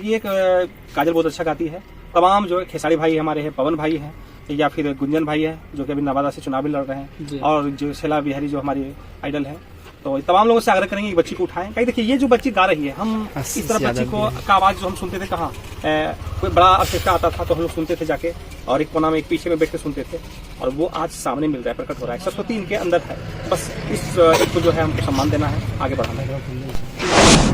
कि एक काजल बहुत अच्छा गाती है। तमाम जो खेसारी भाई हमारे हैं, पवन भाई हैं, या फिर गुंजन भाई है जो कि अभी नवादा से चुनाव भी लड़ रहे हैं, और जो शैला बिहारी जो हमारी आइडल है, तो तमाम लोगों से आग्रह करेंगे कि बच्ची को उठाएं। कहीं देखिए ये जो बच्ची गा रही है, हम इस तरह बच्ची को का आवाज जो हम सुनते थे कहाँ, कोई बड़ा ऑर्केस्ट्रा आता था तो हम लोग सुनते थे जाके, और एक कोना में एक पीछे में बैठ के सुनते थे, और वो आज सामने मिल रहा है, प्रकट हो रहा है। सरस्वती इनके अंदर है, बस इस को जो है हमको सम्मान देना है, आगे बढ़ाना है।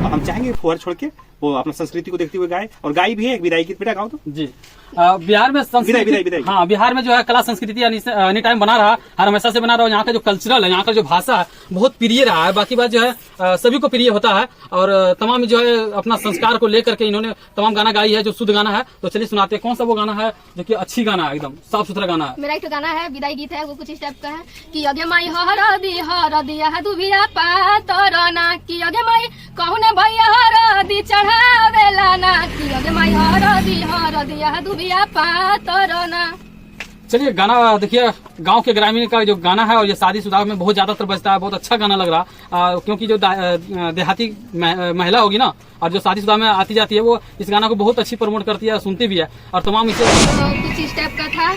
हम चाहेंगे फुहार छोड़ के वो अपना संस्कृति को देखते हुए गाए, और गाई भी है एक विदाई गीत। बेटा गाओ तो। जी बिहार में संस्कृति, हाँ बिहार में जो है कला संस्कृति एनी टाइम बना रहा, हर हमेशा से बना रहा। यहाँ का जो कल्चरल है, यहाँ का जो भाषा है बहुत प्रिय रहा है। बाकी बात जो है सभी को प्रिय होता है, और तमाम जो है अपना संस्कार को लेकर के इन्होंने तमाम गाना गाई है जो शुद्ध गाना है। तो चलिए सुनाते हैं कौन सा वो गाना है जो कि अच्छी गाना है, एकदम साफ सुथरा गाना है। मेरा एक गाना है विदाई गीत है, वो कुछ इस टाइप का है कि अगे माई हर दिया है दुबिया पातरना, कि अगे माई कहूने भैया हरदी चढ़ावेला ना, कि अगे माई हर दिया है दुबिया पातरना। चलिए गाना देखिए, गांव के ग्रामीण का जो गाना है और ये शादीशुदा में बहुत ज्यादातर बजता है, बहुत अच्छा गाना लग रहा। क्योंकि जो देहाती महिला होगी ना, और जो शादीशुदा में आती जाती है, वो इस गाना को बहुत अच्छी प्रमोट करती है, सुनती भी है, और तमाम इसे कुछ इस टाइप का था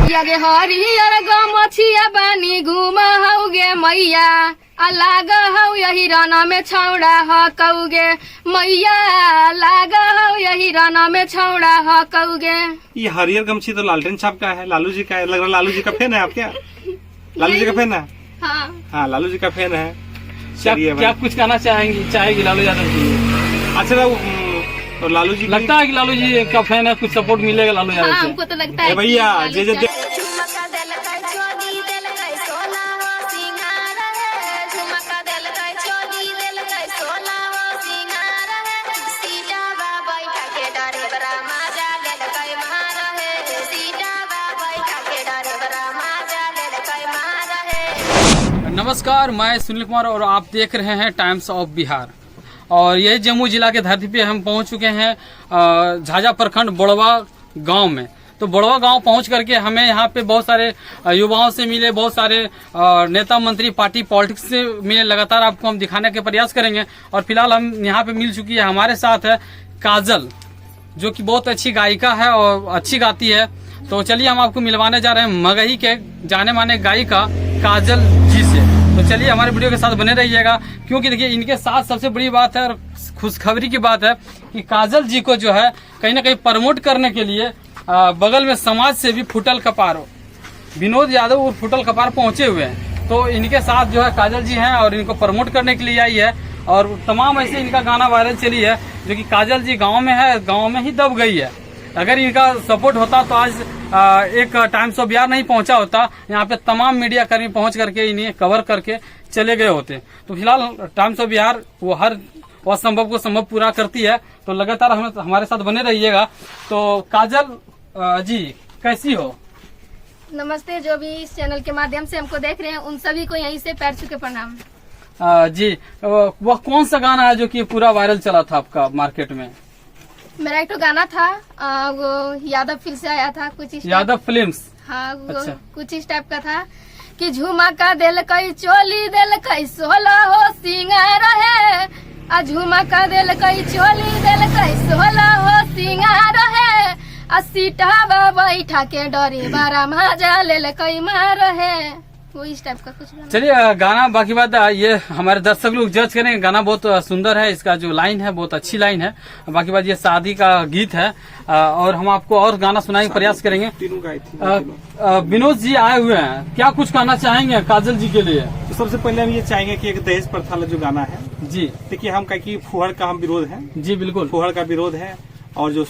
कि अगे हरियर गमछिया बानी घुमा हौगे मैया, लाग हौ यही रना में छौड़ा ह कौगे मैया, लाग हौ यही रना में छौड़ा ह कौगे। ये हरियर गमछी तो लालटेन छाप का है, लालू जी का है, लग रहा लालू जी का फैन है आप क्या? लालू जी का फैन है? हाँ लालू जी का फैन है। क्या कुछ कहना चाहेगी लालू यादव जी? अच्छा तो लालू जी लगता है कि लालू जी का फैन है, कुछ सपोर्ट मिलेगा लालू यादव से? हमको तो लगता है भैया नमस्कार, मैं सुनील कुमार और आप देख रहे हैं टाइम्स ऑफ बिहार। और यही जम्मू जिला के धरती पे हम पहुंच चुके हैं झाझा प्रखंड बड़वा गांव में। तो बड़वा गांव पहुंच करके हमें यहाँ पे बहुत सारे युवाओं से मिले, बहुत सारे नेता मंत्री पार्टी पॉलिटिक्स से मिले। लगातार आपको हम दिखाने के प्रयास करेंगे। और फिलहाल हम यहाँ पे मिल चुकी है, हमारे साथ है काजल, जो कि बहुत अच्छी गायिका है और अच्छी गाती है। तो चलिए हम आपको मिलवाने जा रहे हैं मगही के जाने माने गायिका काजल जी से। तो चलिए हमारे वीडियो के साथ बने रहिएगा, क्योंकि देखिए इनके साथ सबसे बड़ी बात है और खुशखबरी की बात है कि काजल जी को जो है कहीं ना कहीं प्रमोट करने के लिए बगल में समाज से भी फुटल कपार विनोद यादव और फुटल कपार पहुंचे हुए हैं। तो इनके साथ जो है काजल जी हैं और इनको प्रमोट करने के लिए आई है। और तमाम ऐसे इनका गाना वायरल चली है, जो कि काजल जी गाँव में है, गाँव में ही दब गई है। अगर इनका सपोर्ट होता तो आज एक टाइम्स ऑफ बिहार नहीं पहुंचा होता, यहाँ पे तमाम मीडिया कर्मी पहुंच करके इन्हें कवर करके चले गए होते। तो फिलहाल टाइम्स ऑफ बिहार वो हर असंभव को संभव पूरा करती है। तो लगातार हमारे साथ बने रहिएगा। तो काजल जी कैसी हो? नमस्ते, जो भी इस चैनल के माध्यम से हमको देख रहे हैं उन सभी को यहीं से पैर छू के प्रणाम। जी वह कौन सा गाना है जो कि पूरा वायरल चला था आपका मार्केट में? मेरा एक तो गाना था वो यादव फिल्म से आया था, कुछ इस यादव फिल्म्स। हाँ वो अच्छा। कुछ इस टाइप का था कि झुमका दिल कई चोली दिल कई सोला हो सिंगार है, झुमका दिल कई चोली दिल कई सोला हो सिंगार है, सीटा बैठा के डरे बारा मजा ले कई मार है, वो इस टाइप का कुछ। चलिए गाना बाकी बात ये हमारे दर्शक लोग जज करेंगे। गाना बहुत सुंदर है, इसका जो लाइन है बहुत अच्छी लाइन है। बाकी बात ये शादी का गीत है, और हम आपको और गाना सुनाने का प्रयास करेंगे। विनोद जी आए हुए हैं, क्या कुछ कहना चाहेंगे काजल जी के लिए? तो सबसे पहले हम ये चाहेंगे कि एक दहेज प्रथा जो गाना है जी, देखिए हम कहीं फुहार का हम विरोध है। जी बिल्कुल, फुहार का विरोध है। और जो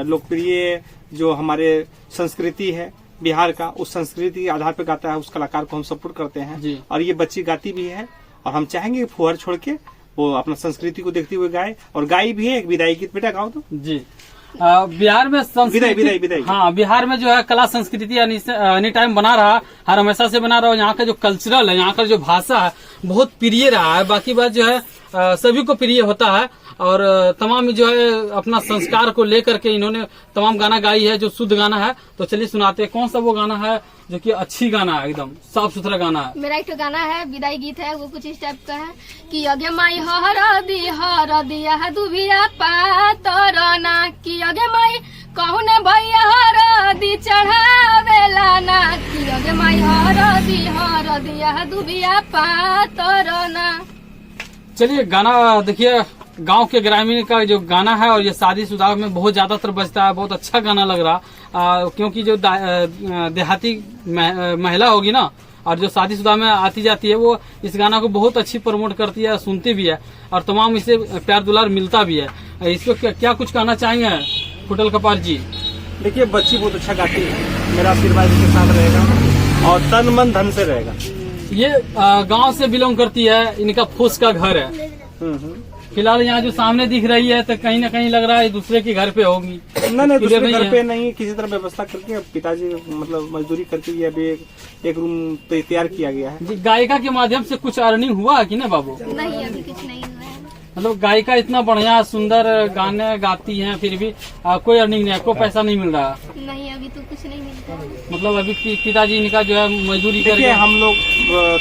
लोकप्रिय जो हमारे संस्कृति है बिहार का, उस संस्कृति के आधार पर गाता है, उस कलाकार को हम सपोर्ट करते हैं जी। और ये बच्ची गाती भी है, और हम चाहेंगे फुहार छोड़ के वो अपना संस्कृति को देखते हुए गाए, और गाई भी है एक विदाई गीत। बेटा गाओ तो। जी बिहार में विदाई। हाँ बिहार में जो है कला संस्कृति एनी टाइम बना रहा, हर हमेशा से बना रहा। यहाँ का जो कल्चरल है, यहाँ का जो भाषा है बहुत प्रिय रहा है। बाकी बात जो है सभी को प्रिय होता है, और तमाम जो है अपना संस्कार को लेकर के इन्होंने तमाम गाना गाई है जो शुद्ध गाना है। तो चलिए सुनाते हैं कौन सा वो गाना है जो कि अच्छी गाना है, एकदम साफ सुथरा गाना है। मेरा एक गाना है, विदाई गीत है, वो कुछ इस टाइप का है कि अगे माई हर दिया दुबिया पातरना कि अगे माई कहूने भैया हर दी चढ़ावेला ना कि अगे माई हर दिया दुबिया पातरना। चलिए गाना देखिए, गांव के ग्रामीण का जो गाना है और ये शादीशुदा में बहुत ज्यादातर बजता है। बहुत अच्छा गाना लग रहा, क्योंकि जो देहाती महिला होगी ना और जो शादीशुदा में आती जाती है वो इस गाना को बहुत अच्छी प्रमोट करती है, सुनती भी है और तमाम इसे प्यार दुलार मिलता भी है। इसको क्या कुछ कहना चाहेंगे कुटल कपाल जी? देखिए बच्ची बहुत अच्छा गाती है, मेरा आशीर्वाद इसके साथ रहेगा और तन मन धन से रहेगा। ये गांव से बिलोंग करती है, इनका फूस का घर है। फिलहाल यहाँ जो सामने दिख रही है तो कहीं ना कहीं लग रहा है दूसरे के घर पे होगी। नहीं दूसरे घर पे नहीं, किसी तरह व्यवस्था करके पिताजी मतलब मजदूरी करके ये अभी एक रूम तैयार किया गया है। गायिका के माध्यम से कुछ अर्निंग हुआ कि ना बाबू? नहीं, अभी कुछ नहीं हुआ है। मतलब गायिका इतना बढ़िया सुंदर गाने गाती हैं फिर भी कोई अर्निंग नहीं है, कोई पैसा नहीं मिल रहा? नहीं, अभी तो कुछ नहीं मिलता। मतलब अभी पिताजी इनका जो है मजदूरी करके। हम लोग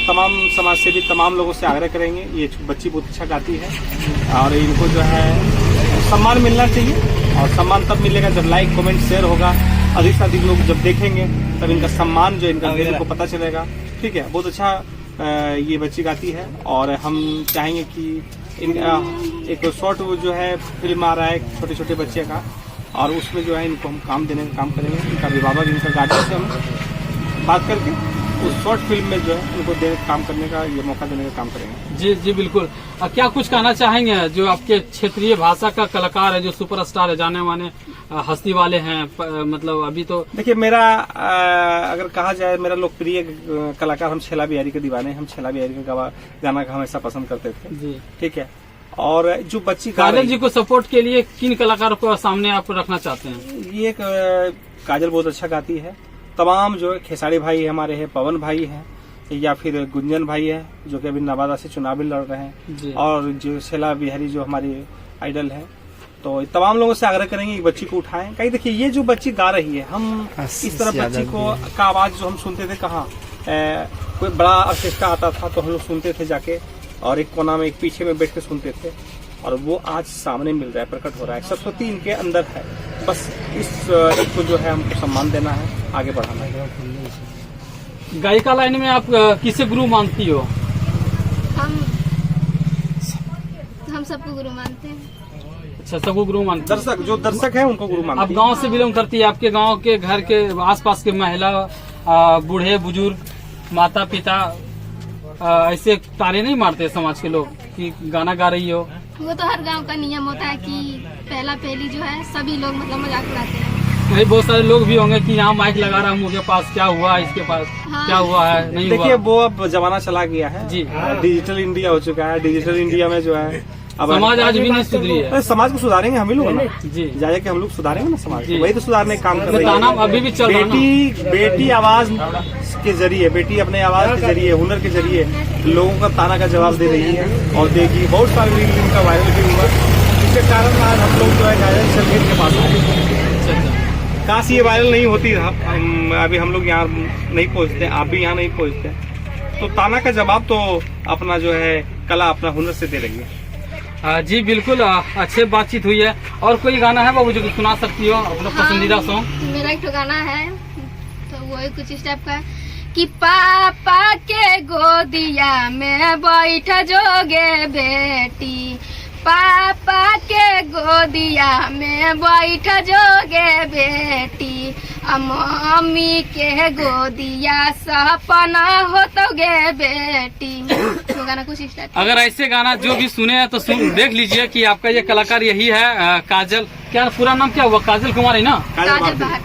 तमाम समाज सेवी तमाम लोगों से आग्रह करेंगे, ये बच्ची बहुत अच्छा गाती है और इनको जो है सम्मान मिलना चाहिए और सम्मान तब मिलेगा जब लाइक कमेंट शेयर होगा, अधिक से अधिक लोग जब देखेंगे तब इनका सम्मान जो इनका को पता चलेगा। ठीक है, बहुत अच्छा ये बच्ची गाती है और हम चाहेंगे कि एक शॉर्ट जो है फिल्म आ रहा है छोटे छोटे बच्चे का और उसमें जो है इनको हम काम देने का काम करेंगे। इनका अभिभावक इनका गार्जियन से हम बात करके उस शॉर्ट फिल्म में जो है उनको काम करने का ये मौका देने का काम करेंगे। जी जी बिल्कुल। क्या कुछ कहना चाहेंगे जो आपके क्षेत्रीय भाषा का कलाकार है, जो सुपरस्टार है, जाने माने हस्ती वाले हैं? मतलब अभी तो देखिए मेरा अगर कहा जाए मेरा लोकप्रिय कलाकार, हम छेला बिहारी के दीवाने, हम छेला बिहारी का गाना का हमेशा पसंद करते थे जी। ठीक है, और जो बच्ची काजल जी को सपोर्ट के लिए किन कलाकारों को सामने आप रखना चाहते हैं? ये काजल बहुत अच्छा गाती है, तमाम जो खेसारी भाई हमारे हैं, पवन भाई हैं या फिर गुंजन भाई है जो कि अभी नवादा से चुनाव भी लड़ रहे हैं और जो छेला बिहारी जो हमारी आइडल है, तो तमाम लोगों से आग्रह करेंगे कि बच्ची को उठाएं। कहीं देखिए ये जो बच्ची गा रही है, हम इस तरह बच्ची को का आवाज जो हम सुनते थे कहाँ, कोई बड़ा ऑर्केस्ट्रा आता था तो हम लोग सुनते थे जाके और एक कोना में एक पीछे में बैठ के सुनते थे और वो आज सामने मिल रहा है, प्रकट हो रहा है। सरस्वती इनके अंदर है, बस इसको जो है हमको सम्मान देना है, आगे बढ़ाना है। गायिका लाइन में आप किसे गुरु मानती हो? हम सबको गुरु मानते हैं। अच्छा, सबको गुरु मानते हैं। जो दर्शक है उनको गुरु मानते हैं। आप गांव से बिलोंग करती है, आपके गांव के घर के आसपास के महिला, बूढ़े बुजुर्ग, माता पिता ऐसे ताने नहीं मारते समाज के लोग कि गाना गा रही हो? वो तो हर गांव का नियम होता है कि पहला पहली जो है सभी लोग मतलब मजाक उड़ाते हैं। नहीं, बहुत सारे लोग भी होंगे कि यहाँ माइक लगा रहा हूँ, मुझे पास क्या हुआ, इसके पास क्या हुआ है, नहीं देखिए वो अब जमाना चला गया है जी, डिजिटल इंडिया हो चुका है। डिजिटल इंडिया में जो है अब समाज आज भी नहीं सुधरी है। समाज को सुधारेंगे हम ही लोग ना जी, जाके हम लोग सुधारेंगे ना समाज को, वही तो सुधारने का काम कर रहे हैं। अभी भी चल रहा है। बेटी आवाज के जरिए, बेटी अपने आवाज के जरिए, हुनर के जरिए लोगों का ताना का जवाब दे रही है और देगी। बहुत सारे रील इनका वायरल भी हुआ, जिसके कारण आज हम लोग जो है गायन संगीत के पास आए। काश ये वायरल नहीं होती, अभी हम लोग यहाँ नहीं पहुँचते, आप भी यहाँ नहीं पहुँचते। तो ताना का जवाब तो अपना जो है कला, अपना हुनर से दे रही है। जी बिल्कुल, अच्छे बातचीत हुई है। और कोई गाना है बाबू जो सुना सकती हो अपना पसंदीदा सॉन्ग? मेरा एक गाना है तो वो कुछ इस टाइप का कि पापा के गोदिया में बैठ जोगे बेटी, पापा के गोदिया में बैठ जोगे बेटी, मम्मी के गोदिया सपना होतोगे बेटी। तो गाना कुछ इस टाइप। अगर ऐसे गाना जो भी सुने हैं तो सुन देख लीजिए कि आपका ये कलाकार यही है, काजल, क्या पूरा नाम क्या हुआ? काजल कुमार है ना?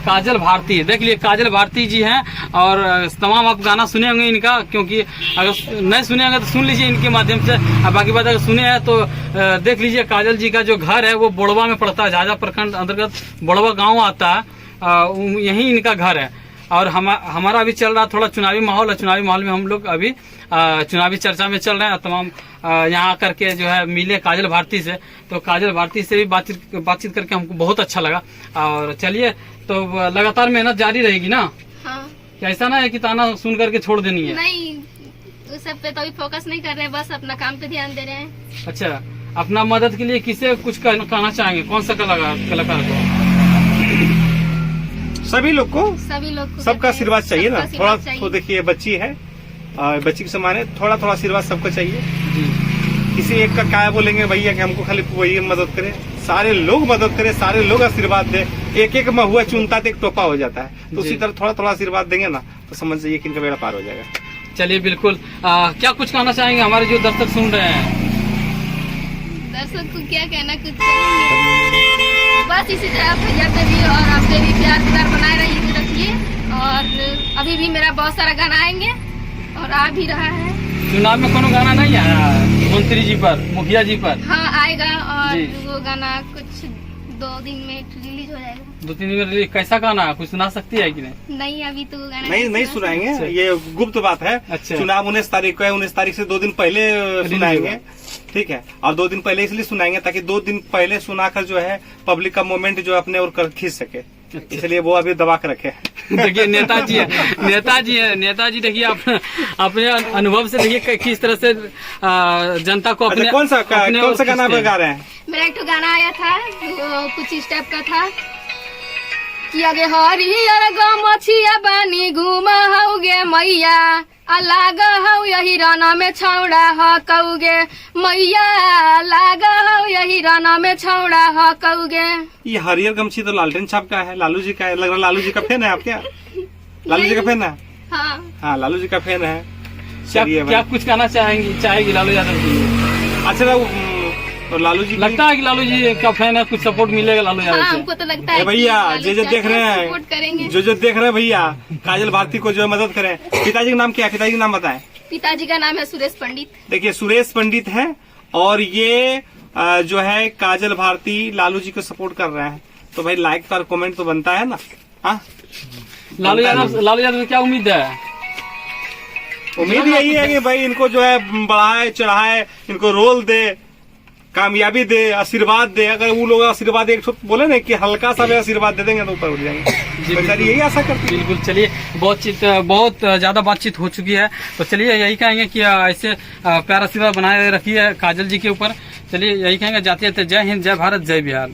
काजल भारती। देख लीजिए काजल भारती जी हैं और तमाम आप गाना सुने होंगे इनका, क्योंकि अगर नहीं सुने होंगे तो सुन लीजिए इनके माध्यम से। बाकी बात अगर सुने हैं तो देख लीजिए काजल जी का जो घर है वो बोड़वा में पड़ता है, झाझा प्रखंड अंतर्गत बोड़वा गाँव आता है, यही इनका घर है। और हमारा अभी चल रहा थोड़ा चुनावी माहौल है, चुनावी माहौल में हम लोग अभी चुनावी चर्चा में चल रहे हैं। तमाम यहाँ आकर के जो है मिले काजल भारती से, तो काजल भारती से भी बातचीत करके हमको बहुत अच्छा लगा। और चलिए, तो लगातार मेहनत जारी रहेगी ना? हाँ। क्या ऐसा ना है कि ताना सुन करके छोड़ देनी है? नहीं, उस सब पे तो अभी फोकस नहीं कर रहे हैं, बस अपना काम पे ध्यान दे रहे हैं। अच्छा, अपना मदद के लिए किसे कुछ कहना चाहेंगे? कौन सा कलाकार को? सभी लोग को सबका आशीर्वाद चाहिए ना। थोड़ा तो देखिए, बच्ची है और बच्ची के समान है, थोड़ा थोड़ा आशीर्वाद सबको चाहिए। किसी एक का क्या बोलेंगे भैया कि हमको खाली वही मदद करे? सारे लोग मदद करें, सारे लोग आशीर्वाद दे। एक एक महुआ चुनता तो एक टोपा हो जाता है, तो उसी तरह थोड़ा थोड़ा आशीर्वाद देंगे ना, तो समझ जाइए कि इनका बेड़ा पार हो जाएगा। चलिए, बिल्कुल। क्या कुछ कहना चाहेंगे हमारे जो दर्शक सुन रहे हैं? दर्शक को क्या कहना, कुछ बस इसी तरह भैया पे भी और आप पे भी प्यार बनाए रखिए। और अभी भी मेरा बहुत सारा गाना आएंगे और आ भी रहा है। चुनाव में कोनो गाना नहीं आया मंत्री जी पर, मुखिया जी पर? हाँ, आएगा। और वो गाना कुछ 2 दिन में रिलीज हो जाएगा। 2-3 दिन में रिलीज? कैसा गाना, कुछ सुना सकती है कि नहीं? नहीं, अभी तो गाना नहीं सुनाएंगे, ये गुप्त बात है। अच्छा। चुनाव 19 तारीख को है, 19 तारीख से 2 दिन पहले सुनाएंगे, ठीक है। और 2 दिन पहले इसलिए सुनाएंगे ताकि 2 दिन पहले सुनाकर जो है पब्लिक का मोमेंट जो है अपने और खींच सके, इसलिए वो अभी दबा के रखे। देखिए, नेताजी है नेताजी देखिए, अपने अनुभव से देखिए किस तरह से जनता को अपने कौन सा गाना गा रहे हैं? मेरा एक गाना आया था, वो कुछ इस टाइप का था कि आगे हरियर गमछिया बानी घुमा हौगे मैया, लाग हौ यही रन में छौड़ा हकौगे मैया, लाग हौ यही रन में छौड़ा हकौगे। ये हरियर गमछी तो लालटेन छाप का है, लालू जी का है। लग रहा लालू जी का फैन है आप? क्या लालू जी का फैन है? हाँ, लालू जी का फैन है। क्या कुछ कहना चाहेगी लालू यादव जी? अच्छा, तो लालू जी लगता है कि लालू जी का फैन है, कुछ सपोर्ट मिलेगा लालू यादव से? हमको तो लगता है भैया, जो देख रहे हैं, जो देख रहे हैं भैया, काजल भारती को जो है मदद करें। पिताजी का नाम क्या है? पिताजी का नाम बताएं। पिताजी का नाम है सुरेश पंडित। देखिए, सुरेश पंडित है और ये जो है काजल भारती लालू जी को सपोर्ट कर रहे हैं, तो भाई लाइक और कमेंट तो बनता है ना। हाँ, लालू यादव से क्या उम्मीद है? उम्मीद यही है कि भाई इनको जो है बढ़ाए चढ़ाए, इनको रोल दे, कामयाबी दे, आशीर्वाद दे। अगर वो लोग आशीर्वाद एक बोले ना कि हल्का सा भी आशीर्वाद दे देंगे तो ऊपर उठ जाएंगे। यही आशा करते हैं। बिल्कुल। चलिए, बहुत ज्यादा बातचीत हो चुकी है, तो चलिए यही कहेंगे कि ऐसे प्यार आशीर्वाद बनाए रखिए काजल जी के ऊपर। चलिए यही कहेंगे, जाते जय हिंद, जय भारत, जय बिहार।